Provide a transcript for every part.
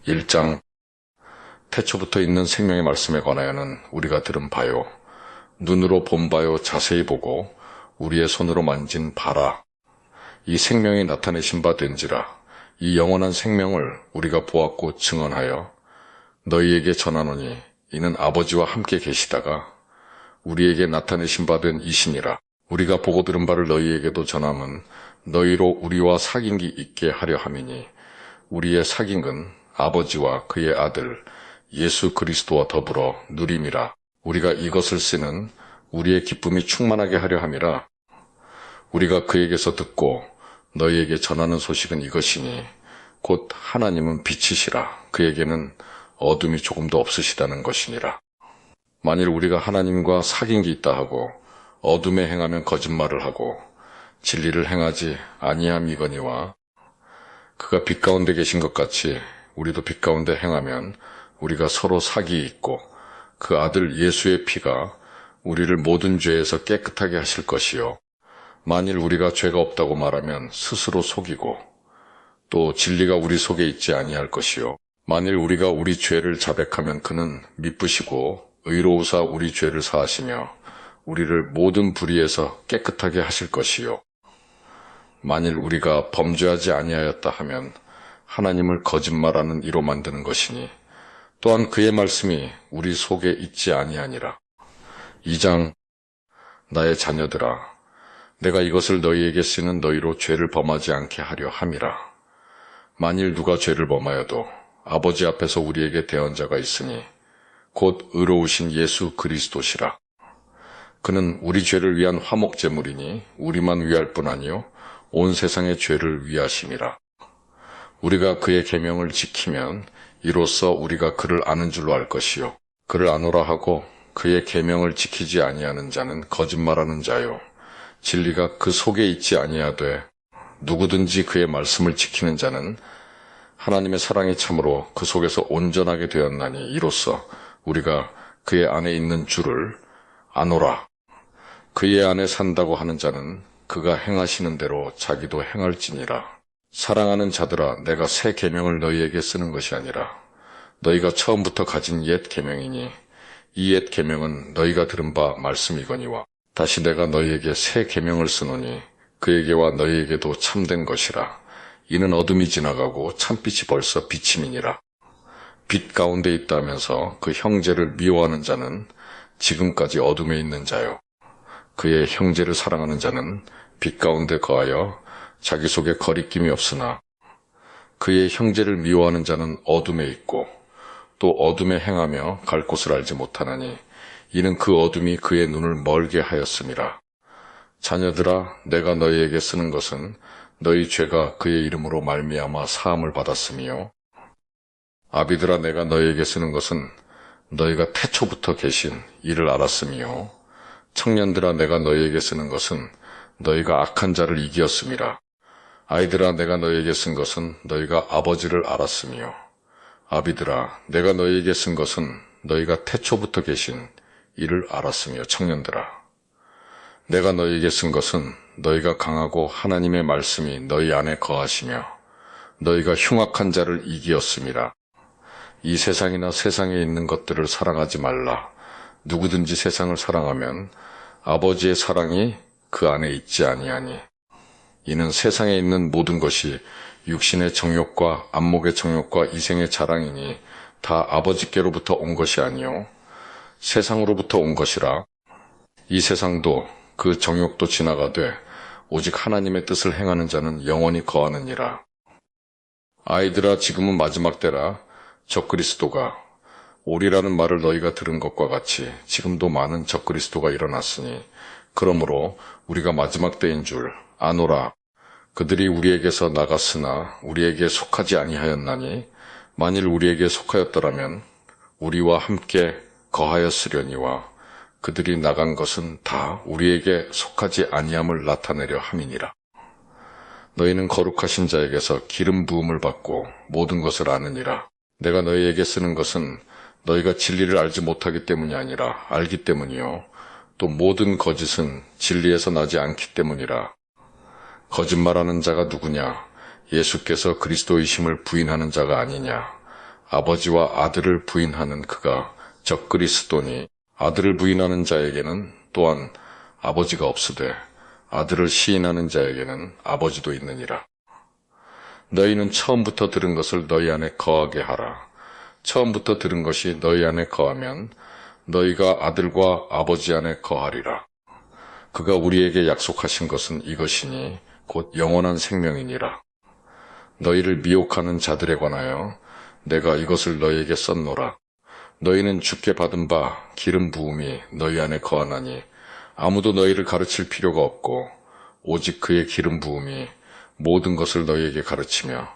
1장 태초부터 있는 생명의 말씀에 관하여는 우리가 들은 바요, 눈으로 본 바요, 자세히 보고 우리의 손으로 만진 바라. 이 생명이 나타내신 바 된지라. 이 영원한 생명을 우리가 보았고 증언하여 너희에게 전하노니 이는 아버지와 함께 계시다가 우리에게 나타내신 바 된 이시니라. 우리가 보고 들은 바를 너희에게도 전함은 너희로 우리와 사귐이 있게 하려 함이니 우리의 사귐은 아버지와 그의 아들 예수 그리스도와 더불어 누림이라. 우리가 이것을 쓰는 우리의 기쁨이 충만하게 하려 함이라. 우리가 그에게서 듣고 너희에게 전하는 소식은 이것이니 곧 하나님은 빛이시라. 그에게는 어둠이 조금도 없으시다는 것이니라. 만일 우리가 하나님과 사귐이 있다 하고 어둠에 행하면 거짓말을 하고 진리를 행하지 아니함이거니와, 그가 빛 가운데 계신 것 같이 우리도 빛 가운데 행하면 우리가 서로 사귐이 있고 그 아들 예수의 피가 우리를 모든 죄에서 깨끗하게 하실 것이요, 만일 우리가 죄가 없다고 말하면 스스로 속이고 또 진리가 우리 속에 있지 아니할 것이요, 만일 우리가 우리 죄를 자백하면 그는 미쁘시고 의로우사 우리 죄를 사하시며 우리를 모든 불의에서 깨끗하게 하실 것이요, 만일 우리가 범죄하지 아니하였다 하면 하나님을 거짓말하는 이로 만드는 것이니 또한 그의 말씀이 우리 속에 있지 아니하니라. 2장 나의 자녀들아, 내가 이것을 너희에게 쓰는 너희로 죄를 범하지 않게 하려 함이라. 만일 누가 죄를 범하여도 아버지 앞에서 우리에게 대언자가 있으니 곧 의로우신 예수 그리스도시라. 그는 우리 죄를 위한 화목제물이니 우리만 위할 뿐 아니요 온 세상의 죄를 위하심이라. 우리가 그의 계명을 지키면 이로써 우리가 그를 아는 줄로 알 것이요, 그를 아노라 하고 그의 계명을 지키지 아니하는 자는 거짓말하는 자요, 진리가 그 속에 있지 아니하되 누구든지 그의 말씀을 지키는 자는 하나님의 사랑이 참으로 그 속에서 온전하게 되었나니 이로써 우리가 그의 안에 있는 줄을 아노라. 그의 안에 산다고 하는 자는 그가 행하시는 대로 자기도 행할지니라. 사랑하는 자들아, 내가 새 계명을 너희에게 쓰는 것이 아니라 너희가 처음부터 가진 옛 계명이니 이 옛 계명은 너희가 들은 바 말씀이거니와, 다시 내가 너희에게 새 계명을 쓰노니 그에게와 너희에게도 참된 것이라. 이는 어둠이 지나가고 참빛이 벌써 비침이니라. 빛 가운데 있다면서 그 형제를 미워하는 자는 지금까지 어둠에 있는 자요, 그의 형제를 사랑하는 자는 빛 가운데 거하여 자기 속에 거리낌이 없으나 그의 형제를 미워하는 자는 어둠에 있고 또 어둠에 행하며 갈 곳을 알지 못하나니 이는 그 어둠이 그의 눈을 멀게 하였음이라. 자녀들아, 내가 너희에게 쓰는 것은 너희 죄가 그의 이름으로 말미암아 사함을 받았으며, 아비들아, 내가 너희에게 쓰는 것은 너희가 태초부터 계신 이를 알았으며, 청년들아, 내가 너희에게 쓰는 것은 너희가 악한 자를 이기었음이라. 아이들아, 내가 너희에게 쓴 것은 너희가 아버지를 알았으며, 아비들아, 내가 너희에게 쓴 것은 너희가 태초부터 계신 이를 알았으며, 청년들아, 내가 너희에게 쓴 것은 너희가 강하고 하나님의 말씀이 너희 안에 거하시며 너희가 흉악한 자를 이기었음이라. 이 세상이나 세상에 있는 것들을 사랑하지 말라. 누구든지 세상을 사랑하면 아버지의 사랑이 그 안에 있지 아니하니, 이는 세상에 있는 모든 것이 육신의 정욕과 안목의 정욕과 이생의 자랑이니 다 아버지께로부터 온 것이 아니요 세상으로부터 온 것이라. 이 세상도 그 정욕도 지나가되 오직 하나님의 뜻을 행하는 자는 영원히 거하느니라. 아이들아, 지금은 마지막 때라. 적그리스도가 오리라는 말을 너희가 들은 것과 같이 지금도 많은 적그리스도가 일어났으니, 그러므로 우리가 마지막 때인 줄 아노라. 그들이 우리에게서 나갔으나 우리에게 속하지 아니하였나니 만일 우리에게 속하였더라면 우리와 함께 거하였으려니와, 그들이 나간 것은 다 우리에게 속하지 아니함을 나타내려 함이니라. 너희는 거룩하신 자에게서 기름 부음을 받고 모든 것을 아느니라. 내가 너희에게 쓰는 것은 너희가 진리를 알지 못하기 때문이 아니라 알기 때문이요, 또 모든 거짓은 진리에서 나지 않기 때문이라. 거짓말하는 자가 누구냐? 예수께서 그리스도이심을 부인하는 자가 아니냐? 아버지와 아들을 부인하는 그가 적그리스도니 아들을 부인하는 자에게는 또한 아버지가 없으되 아들을 시인하는 자에게는 아버지도 있느니라. 너희는 처음부터 들은 것을 너희 안에 거하게 하라. 처음부터 들은 것이 너희 안에 거하면 너희가 아들과 아버지 안에 거하리라. 그가 우리에게 약속하신 것은 이것이니 곧 영원한 생명이니라. 너희를 미혹하는 자들에 관하여 내가 이것을 너희에게 썼노라. 너희는 주께 받은 바 기름 부음이 너희 안에 거하나니 아무도 너희를 가르칠 필요가 없고 오직 그의 기름 부음이 모든 것을 너희에게 가르치며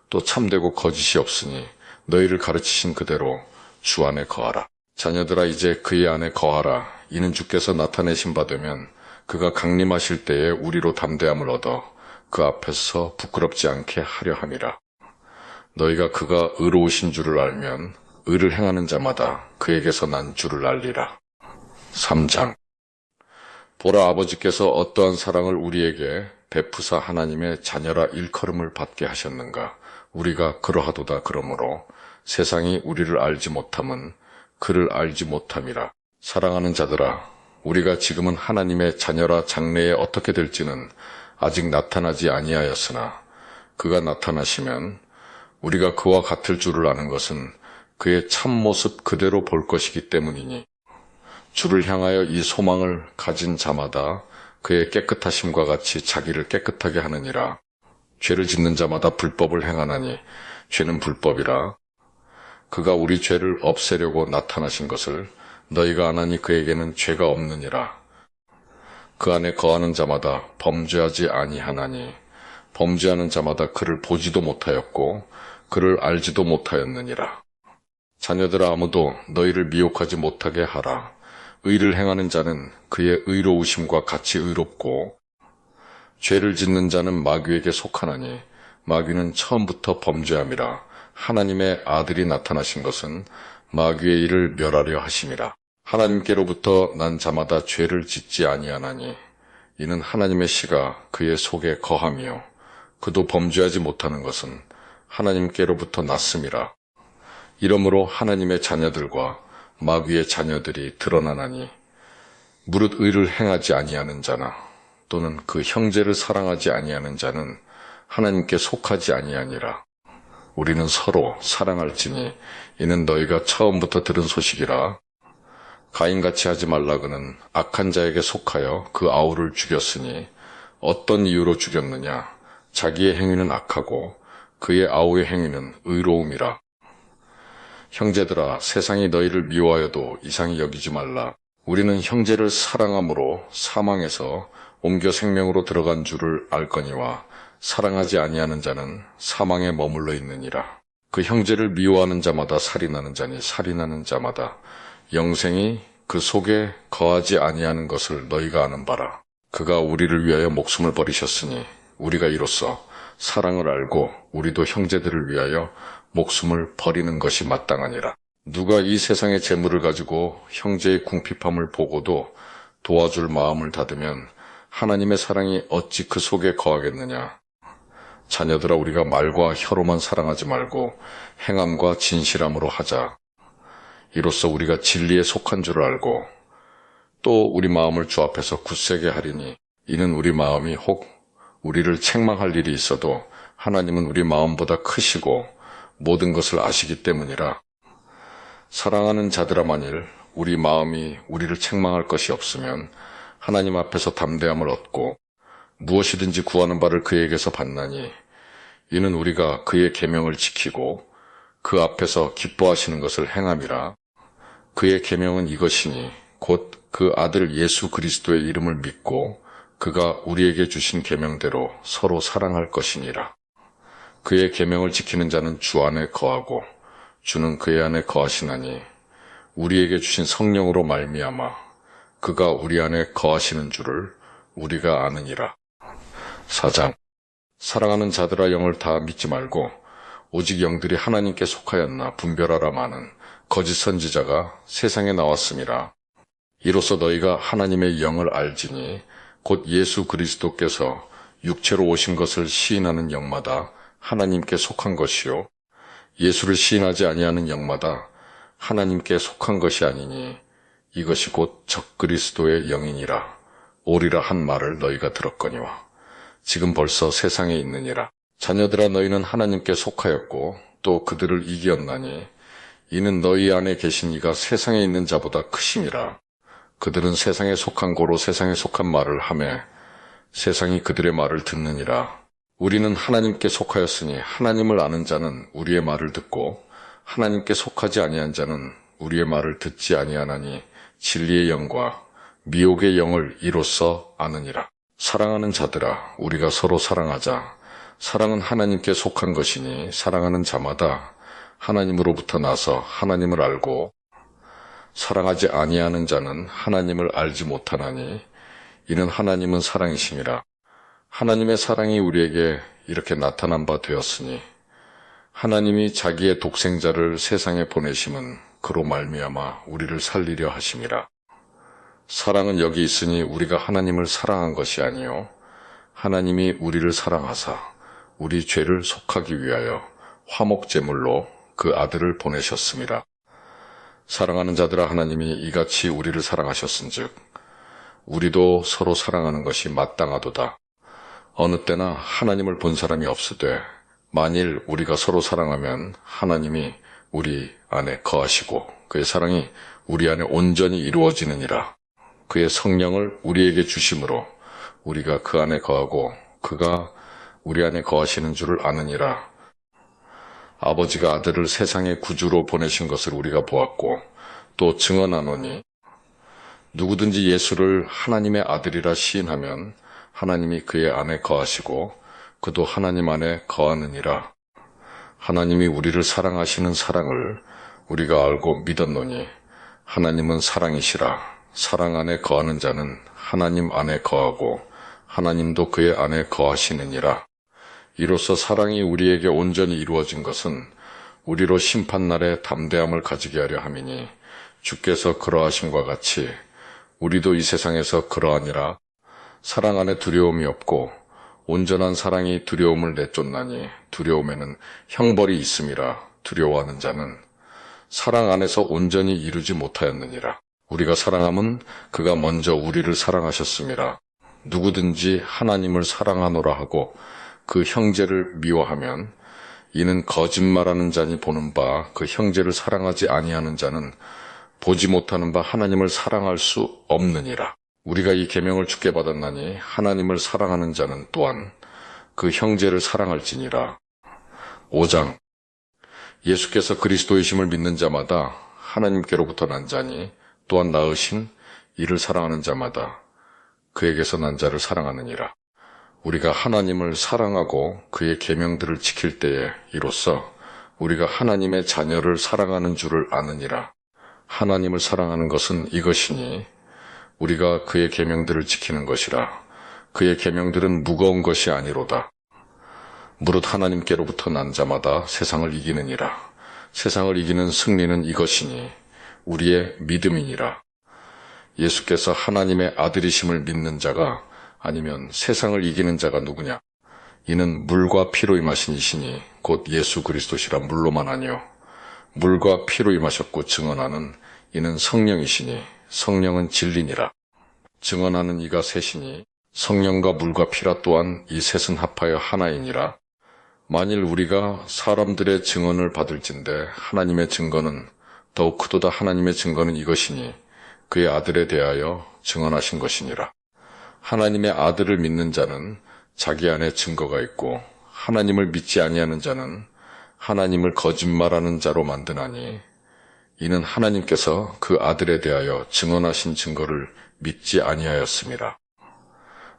또 참되고 거짓이 없으니 너희를 가르치신 그대로 주 안에 거하라. 자녀들아 이제 그의 안에 거하라. 이는 주께서 나타내신 바 되면 그가 강림하실 때에 우리로 담대함을 얻어 그 앞에서 부끄럽지 않게 하려 함이라. 너희가 그가 의로우신 줄을 알면 의를 행하는 자마다 그에게서 난 줄을 알리라. 3장. 보라, 아버지께서 어떠한 사랑을 우리에게 베푸사 하나님의 자녀라 일컬음을 받게 하셨는가. 우리가 그러하도다. 그러므로 세상이 우리를 알지 못함은 그를 알지 못함이라. 사랑하는 자들아, 우리가 지금은 하나님의 자녀라 장래에 어떻게 될지는 아직 나타나지 아니하였으나 그가 나타나시면 우리가 그와 같을 줄을 아는 것은 그의 참모습 그대로 볼 것이기 때문이니 주를 향하여 이 소망을 가진 자마다 그의 깨끗하심과 같이 자기를 깨끗하게 하느니라. 죄를 짓는 자마다 불법을 행하나니 죄는 불법이라. 그가 우리 죄를 없애려고 나타나신 것을 너희가 아나니 그에게는 죄가 없느니라. 그 안에 거하는 자마다 범죄하지 아니하나니 범죄하는 자마다 그를 보지도 못하였고 그를 알지도 못하였느니라. 자녀들아, 아무도 너희를 미혹하지 못하게 하라. 의를 행하는 자는 그의 의로우심과 같이 의롭고 죄를 짓는 자는 마귀에게 속하나니 마귀는 처음부터 범죄함이라. 하나님의 아들이 나타나신 것은 마귀의 일을 멸하려 하심이라. 하나님께로부터 난 자마다 죄를 짓지 아니하나니 이는 하나님의 씨가 그의 속에 거함이요 그도 범죄하지 못하는 것은 하나님께로부터 났음이라. 이러므로 하나님의 자녀들과 마귀의 자녀들이 드러나나니 무릇 의를 행하지 아니하는 자나 또는 그 형제를 사랑하지 아니하는 자는 하나님께 속하지 아니하니라. 우리는 서로 사랑할지니 이는 너희가 처음부터 들은 소식이라. 가인같이 하지 말라그는 악한 자에게 속하여 그 아우를 죽였으니 어떤 이유로 죽였느냐. 자기의 행위는 악하고 그의 아우의 행위는 의로움이라. 형제들아, 세상이 너희를 미워하여도 이상히 여기지 말라. 우리는 형제를 사랑함으로 사망에서 옮겨 생명으로 들어간 줄을 알거니와 사랑하지 아니하는 자는 사망에 머물러 있느니라. 그 형제를 미워하는 자마다 살인하는 자니 살인하는 자마다 영생이 그 속에 거하지 아니하는 것을 너희가 아는 바라. 그가 우리를 위하여 목숨을 버리셨으니 우리가 이로써 사랑을 알고 우리도 형제들을 위하여 목숨을 버리는 것이 마땅하니라. 누가 이 세상의 재물을 가지고 형제의 궁핍함을 보고도 도와줄 마음을 닫으면 하나님의 사랑이 어찌 그 속에 거하겠느냐. 자녀들아, 우리가 말과 혀로만 사랑하지 말고 행함과 진실함으로 하자. 이로써 우리가 진리에 속한 줄을 알고 또 우리 마음을 주 앞에서 굳세게 하리니 이는 우리 마음이 혹 우리를 책망할 일이 있어도 하나님은 우리 마음보다 크시고 모든 것을 아시기 때문이라. 사랑하는 자들아, 만일 우리 마음이 우리를 책망할 것이 없으면 하나님 앞에서 담대함을 얻고 무엇이든지 구하는 바를 그에게서 받나니 이는 우리가 그의 계명을 지키고 그 앞에서 기뻐하시는 것을 행함이라. 그의 계명은 이것이니 곧 그 아들 예수 그리스도의 이름을 믿고 그가 우리에게 주신 계명대로 서로 사랑할 것이니라. 그의 계명을 지키는 자는 주 안에 거하고 주는 그의 안에 거하시나니 우리에게 주신 성령으로 말미암아 그가 우리 안에 거하시는 줄을 우리가 아느니라. 4장. 사랑하는 자들아, 영을 다 믿지 말고 오직 영들이 하나님께 속하였나 분별하라. 마는 거짓 선지자가 세상에 나왔음이라. 이로써 너희가 하나님의 영을 알지니 곧 예수 그리스도께서 육체로 오신 것을 시인하는 영마다 하나님께 속한 것이요 예수를 시인하지 아니하는 영마다 하나님께 속한 것이 아니니 이것이 곧 적그리스도의 영이니라. 오리라 한 말을 너희가 들었거니와 지금 벌써 세상에 있느니라. 자녀들아, 너희는 하나님께 속하였고 또 그들을 이기었나니 이는 너희 안에 계신 이가 세상에 있는 자보다 크심이라. 그들은 세상에 속한 고로 세상에 속한 말을 하매 세상이 그들의 말을 듣느니라. 우리는 하나님께 속하였으니 하나님을 아는 자는 우리의 말을 듣고 하나님께 속하지 아니한 자는 우리의 말을 듣지 아니하나니 진리의 영과 미혹의 영을 이로써 아느니라. 사랑하는 자들아, 우리가 서로 사랑하자. 사랑은 하나님께 속한 것이니 사랑하는 자마다 하나님으로부터 나서 하나님을 알고 사랑하지 아니하는 자는 하나님을 알지 못하나니 이는 하나님은 사랑이심이라. 하나님의 사랑이 우리에게 이렇게 나타난 바 되었으니 하나님이 자기의 독생자를 세상에 보내심은 그로 말미암아 우리를 살리려 하심이라. 사랑은 여기 있으니 우리가 하나님을 사랑한 것이 아니요 하나님이 우리를 사랑하사 우리 죄를 속하기 위하여 화목제물로 그 아들을 보내셨음이라. 사랑하는 자들아, 하나님이 이같이 우리를 사랑하셨은즉 우리도 서로 사랑하는 것이 마땅하도다. 어느 때나 하나님을 본 사람이 없으되 만일 우리가 서로 사랑하면 하나님이 우리 안에 거하시고 그의 사랑이 우리 안에 온전히 이루어지느니라. 그의 성령을 우리에게 주심으로 우리가 그 안에 거하고 그가 우리 안에 거하시는 줄을 아느니라. 아버지가 아들을 세상의 구주로 보내신 것을 우리가 보았고 또 증언하노니 누구든지 예수를 하나님의 아들이라 시인하면 하나님이 그의 안에 거하시고 그도 하나님 안에 거하느니라. 하나님이 우리를 사랑하시는 사랑을 우리가 알고 믿었노니 하나님은 사랑이시라. 사랑 안에 거하는 자는 하나님 안에 거하고 하나님도 그의 안에 거하시느니라. 이로써 사랑이 우리에게 온전히 이루어진 것은 우리로 심판날에 담대함을 가지게 하려 함이니 주께서 그러하심과 같이 우리도 이 세상에서 그러하니라. 사랑 안에 두려움이 없고 온전한 사랑이 두려움을 내쫓나니 두려움에는 형벌이 있음이라. 두려워하는 자는 사랑 안에서 온전히 이루지 못하였느니라. 우리가 사랑함은 그가 먼저 우리를 사랑하셨음이라. 누구든지 하나님을 사랑하노라 하고 그 형제를 미워하면 이는 거짓말하는 자니 보는 바 그 형제를 사랑하지 아니하는 자는 보지 못하는 바 하나님을 사랑할 수 없느니라. 우리가 이 계명을 주께 받았나니 하나님을 사랑하는 자는 또한 그 형제를 사랑할지니라. 5장. 예수께서 그리스도이심을 믿는 자마다 하나님께로부터 난 자니 또한 낳으신 이를 사랑하는 자마다 그에게서 난 자를 사랑하느니라. 우리가 하나님을 사랑하고 그의 계명들을 지킬 때에 이로써 우리가 하나님의 자녀를 사랑하는 줄을 아느니라. 하나님을 사랑하는 것은 이것이니 우리가 그의 계명들을 지키는 것이라. 그의 계명들은 무거운 것이 아니로다. 무릇 하나님께로부터 난 자마다 세상을 이기느니라. 세상을 이기는 승리는 이것이니 우리의 믿음이니라. 예수께서 하나님의 아들이심을 믿는 자가 아니면 세상을 이기는 자가 누구냐? 이는 물과 피로 임하신 이시니 곧 예수 그리스도시라. 물로만 아니요 물과 피로 임하셨고 증언하는 이는 성령이시니 성령은 진리니라. 증언하는 이가 셋이니 성령과 물과 피라. 또한 이 셋은 합하여 하나이니라. 만일 우리가 사람들의 증언을 받을진대 하나님의 증거는 더욱 크도다. 하나님의 증거는 이것이니 그의 아들에 대하여 증언하신 것이니라. 하나님의 아들을 믿는 자는 자기 안에 증거가 있고 하나님을 믿지 아니하는 자는 하나님을 거짓말하는 자로 만드나니 이는 하나님께서 그 아들에 대하여 증언하신 증거를 믿지 아니하였음이라.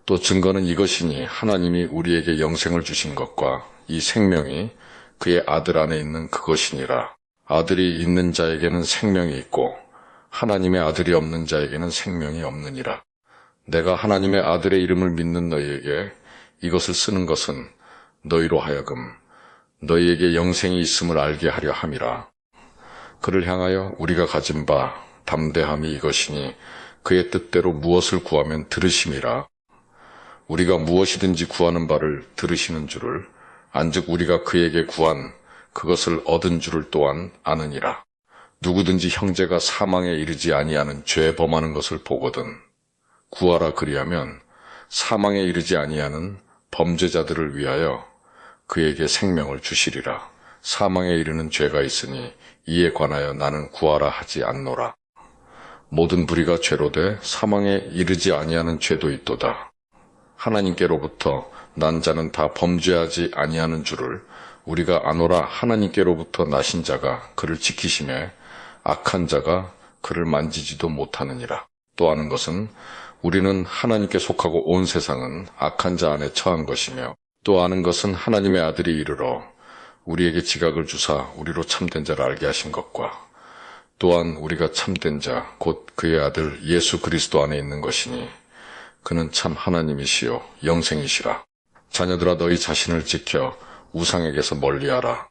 또 증거는 이것이니 하나님이 우리에게 영생을 주신 것과 이 생명이 그의 아들 안에 있는 그것이니라. 아들이 있는 자에게는 생명이 있고 하나님의 아들이 없는 자에게는 생명이 없느니라. 내가 하나님의 아들의 이름을 믿는 너희에게 이것을 쓰는 것은 너희로 하여금 너희에게 영생이 있음을 알게 하려 함이라. 그를 향하여 우리가 가진 바 담대함이 이것이니 그의 뜻대로 무엇을 구하면 들으심이라. 우리가 무엇이든지 구하는 바를 들으시는 줄을 안즉 우리가 그에게 구한 그것을 얻은 줄을 또한 아느니라. 누구든지 형제가 사망에 이르지 아니하는 죄 범하는 것을 보거든 구하라. 그리하면 사망에 이르지 아니하는 범죄자들을 위하여 그에게 생명을 주시리라. 사망에 이르는 죄가 있으니 이에 관하여 나는 구하라 하지 않노라. 모든 불의가 죄로 돼 사망에 이르지 아니하는 죄도 있도다. 하나님께로부터 난 자는 다 범죄하지 아니하는 줄을 우리가 아노라. 하나님께로부터 나신 자가 그를 지키심에 악한 자가 그를 만지지도 못하느니라. 또 아는 것은 우리는 하나님께 속하고 온 세상은 악한 자 안에 처한 것이며, 또 아는 것은 하나님의 아들이 이르러 우리에게 지각을 주사 우리로 참된 자를 알게 하신 것과, 또한 우리가 참된 자 곧 그의 아들 예수 그리스도 안에 있는 것이니 그는 참 하나님이시요 영생이시라. 자녀들아, 너희 자신을 지켜 우상에게서 멀리하라.